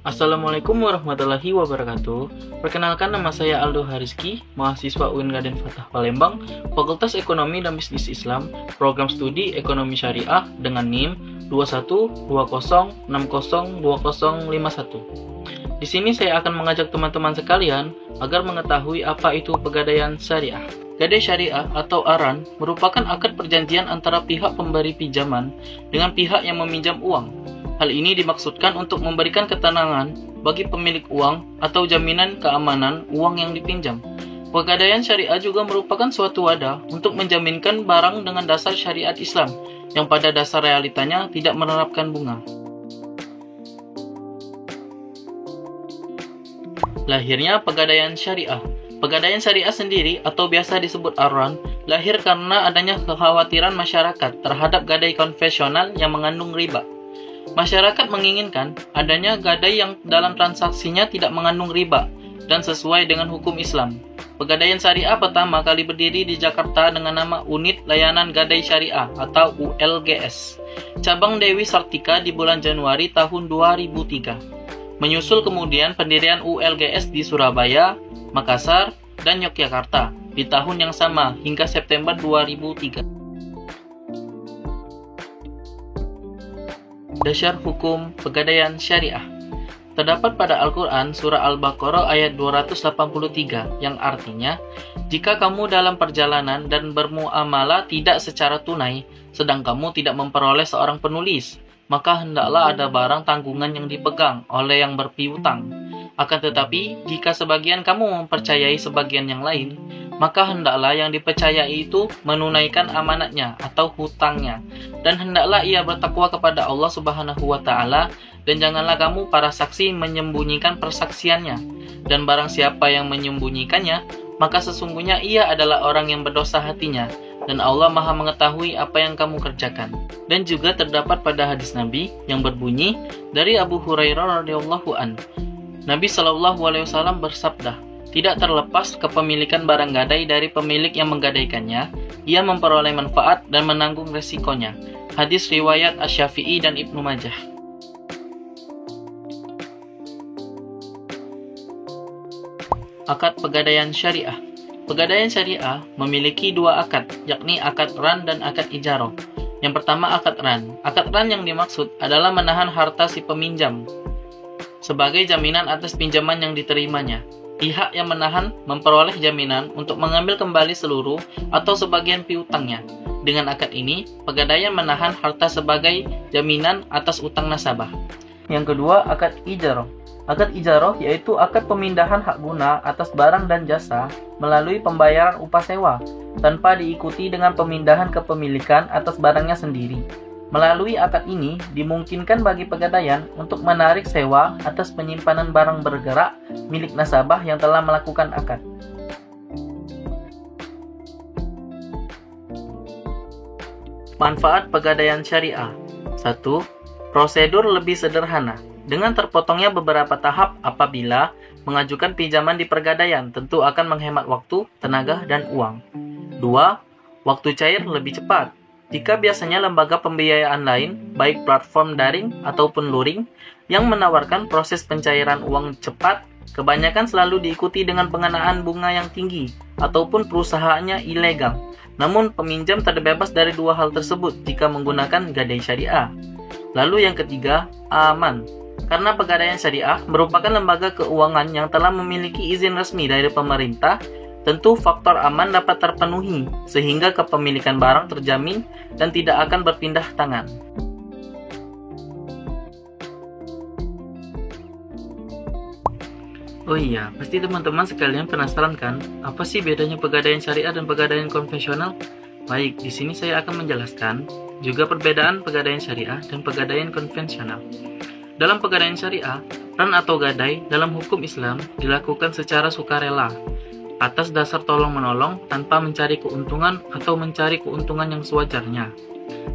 Assalamualaikum warahmatullahi wabarakatuh. Perkenalkan, nama saya Aldo Hariski, mahasiswa UIN Raden Fatah Palembang, Fakultas Ekonomi dan Bisnis Islam, Program Studi Ekonomi Syariah dengan NIM 2120602051. Di sini saya akan mengajak teman-teman sekalian agar mengetahui apa itu pegadaian syariah. Gadai syariah atau aran merupakan akad perjanjian antara pihak pemberi pinjaman dengan pihak yang meminjam uang. Hal ini dimaksudkan untuk memberikan ketenangan bagi pemilik uang atau jaminan keamanan uang yang dipinjam. Pegadaian syariah juga merupakan suatu wadah untuk menjaminkan barang dengan dasar syariat Islam yang pada dasar realitanya tidak menerapkan bunga. Lahirnya pegadaian syariah. Pegadaian syariah sendiri atau biasa disebut aran lahir karena adanya kekhawatiran masyarakat terhadap gadai konvensional yang mengandung riba. Masyarakat menginginkan adanya gadai yang dalam transaksinya tidak mengandung riba dan sesuai dengan hukum Islam. Pegadaian syariah pertama kali berdiri di Jakarta dengan nama Unit Layanan Gadai Syariah atau ULGS, cabang Dewi Sartika di bulan Januari tahun 2003. Menyusul kemudian pendirian ULGS di Surabaya, Makassar, dan Yogyakarta di tahun yang sama hingga September 2003. Dasar hukum pegadaian syariah terdapat pada Al-Quran surah Al-Baqarah ayat 283 yang artinya, jika kamu dalam perjalanan dan bermuamalah tidak secara tunai, sedang kamu tidak memperoleh seorang penulis, maka hendaklah ada barang tanggungan yang dipegang oleh yang berpiutang. Akan tetapi, jika sebagian kamu mempercayai sebagian yang lain, maka hendaklah yang dipercayai itu menunaikan amanatnya atau hutangnya, dan hendaklah ia bertakwa kepada Allah Subhanahu wa Ta'ala, dan janganlah kamu para saksi menyembunyikan persaksiannya. Dan barang siapa yang menyembunyikannya, maka sesungguhnya ia adalah orang yang berdosa hatinya, dan Allah Maha mengetahui apa yang kamu kerjakan. Dan juga terdapat pada hadis Nabi yang berbunyi dari Abu Hurairah radhiyallahu an, Nabi SAW bersabda, tidak terlepas kepemilikan barang gadai dari pemilik yang menggadaikannya, ia memperoleh manfaat dan menanggung resikonya. Hadis riwayat Asy-Syafi'i dan Ibnu Majah. Akad pegadaian syariah. Pegadaian syariah memiliki dua akad, yakni akad ran dan akad ijarah. Yang pertama akad ran. Akad ran yang dimaksud adalah menahan harta si peminjam sebagai jaminan atas pinjaman yang diterimanya. Pihak yang menahan memperoleh jaminan untuk mengambil kembali seluruh atau sebagian piutangnya. Dengan akad ini, pegadaian menahan harta sebagai jaminan atas utang nasabah. Yang kedua, akad ijarah. Akad ijarah yaitu akad pemindahan hak guna atas barang dan jasa melalui pembayaran upah sewa, tanpa diikuti dengan pemindahan kepemilikan atas barangnya sendiri. Melalui akad ini, dimungkinkan bagi pegadaian untuk menarik sewa atas penyimpanan barang bergerak milik nasabah yang telah melakukan akad. Manfaat pegadaian syariah. 1. Prosedur lebih sederhana. Dengan terpotongnya beberapa tahap apabila mengajukan pinjaman di pegadaian, tentu akan menghemat waktu, tenaga, dan uang. 2. Waktu cair lebih cepat. Jika biasanya lembaga pembiayaan lain, baik platform daring ataupun luring, yang menawarkan proses pencairan uang cepat, kebanyakan selalu diikuti dengan pengenaan bunga yang tinggi, ataupun perusahaannya ilegal. Namun, peminjam terbebas dari dua hal tersebut jika menggunakan gadai syariah. Lalu yang ketiga, aman. Karena pegadaian syariah merupakan lembaga keuangan yang telah memiliki izin resmi dari pemerintah, tentu faktor aman dapat terpenuhi, sehingga kepemilikan barang terjamin dan tidak akan berpindah tangan. Oh iya, pasti teman-teman sekalian penasaran kan, apa sih bedanya pegadaian syariah dan pegadaian konvensional? Baik, di sini saya akan menjelaskan juga perbedaan pegadaian syariah dan pegadaian konvensional. Dalam pegadaian syariah, ran atau gadai dalam hukum Islam dilakukan secara sukarela, atas dasar tolong-menolong tanpa mencari keuntungan atau mencari keuntungan yang sewajarnya.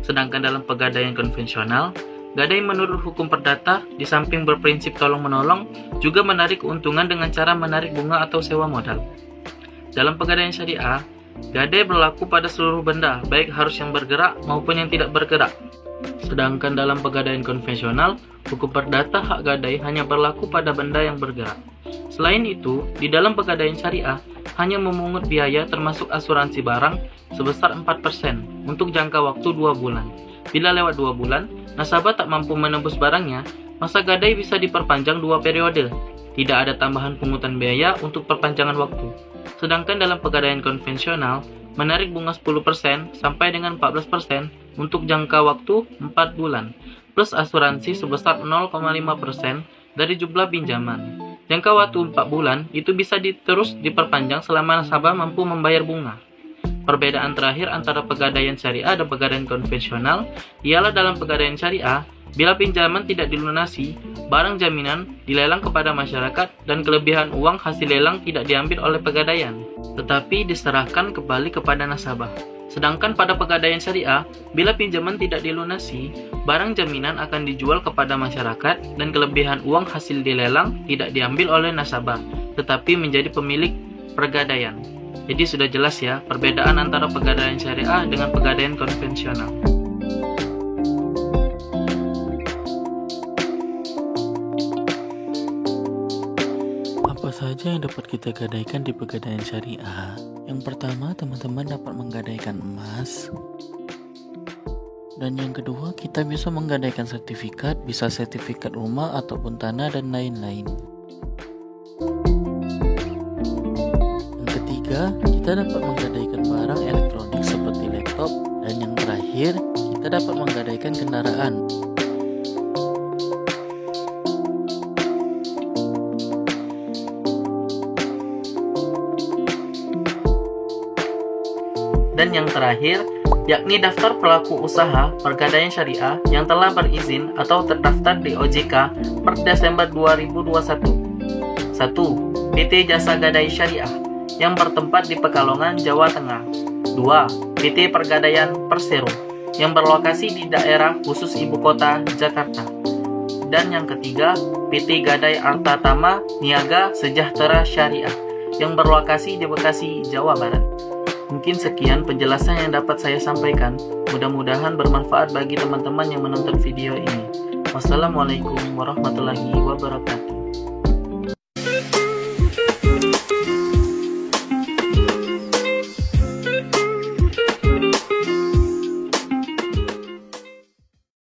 Sedangkan dalam pegadaian konvensional, gadai menurut hukum perdata di samping berprinsip tolong-menolong juga menarik keuntungan dengan cara menarik bunga atau sewa modal. Dalam pegadaian syariah, Gadai berlaku pada seluruh benda, baik harus yang bergerak maupun yang tidak bergerak. Sedangkan dalam pegadaian konvensional, hukum perdata hak gadai hanya berlaku pada benda yang bergerak. Selain itu, di dalam pegadaian syariah hanya memungut biaya termasuk asuransi barang sebesar 4% untuk jangka waktu 2 bulan. Bila lewat 2 bulan, nasabah tak mampu menebus barangnya, masa gadai bisa diperpanjang 2 periode. Tidak ada tambahan pungutan biaya untuk perpanjangan waktu. Sedangkan dalam pegadaian konvensional, menarik bunga 10% sampai dengan 14% untuk jangka waktu 4 bulan, plus asuransi sebesar 0,5% dari jumlah pinjaman. Jangka waktu 4 bulan itu bisa terus diperpanjang selama nasabah mampu membayar bunga. Perbedaan terakhir antara pegadaian syariah dan pegadaian konvensional ialah dalam pegadaian syariah, bila pinjaman tidak dilunasi, barang jaminan dilelang kepada masyarakat dan kelebihan uang hasil lelang tidak diambil oleh pegadaian, tetapi diserahkan kembali kepada nasabah. Sedangkan pada pegadaian syariah, bila pinjaman tidak dilunasi, barang jaminan akan dijual kepada masyarakat dan kelebihan uang hasil dilelang tidak diambil oleh nasabah, tetapi menjadi pemilik pegadaian. Jadi sudah jelas ya perbedaan antara pegadaian syariah dengan pegadaian konvensional. Apa saja yang dapat kita gadaikan di pegadaian syariah? Yang pertama, teman-teman dapat menggadaikan emas. Dan yang kedua, kita bisa menggadaikan sertifikat, bisa sertifikat rumah ataupun tanah dan lain-lain. Yang ketiga, kita dapat menggadaikan barang elektronik seperti laptop. Dan yang terakhir, kita dapat menggadaikan kendaraan. Dan yang terakhir, yakni daftar pelaku usaha pegadaian syariah yang telah berizin atau terdaftar di OJK per Desember 2021. 1. PT Jasa Gadai Syariah yang bertempat di Pekalongan, Jawa Tengah. 2. PT Pergadaian Persero yang berlokasi di daerah khusus Ibu Kota Jakarta. Dan yang ketiga, PT Gadai Arta Tama Niaga Sejahtera Syariah yang berlokasi di Bekasi, Jawa Barat. Mungkin sekian penjelasan yang dapat saya sampaikan. Mudah-mudahan bermanfaat bagi teman-teman yang menonton video ini. Wassalamualaikum warahmatullahi wabarakatuh.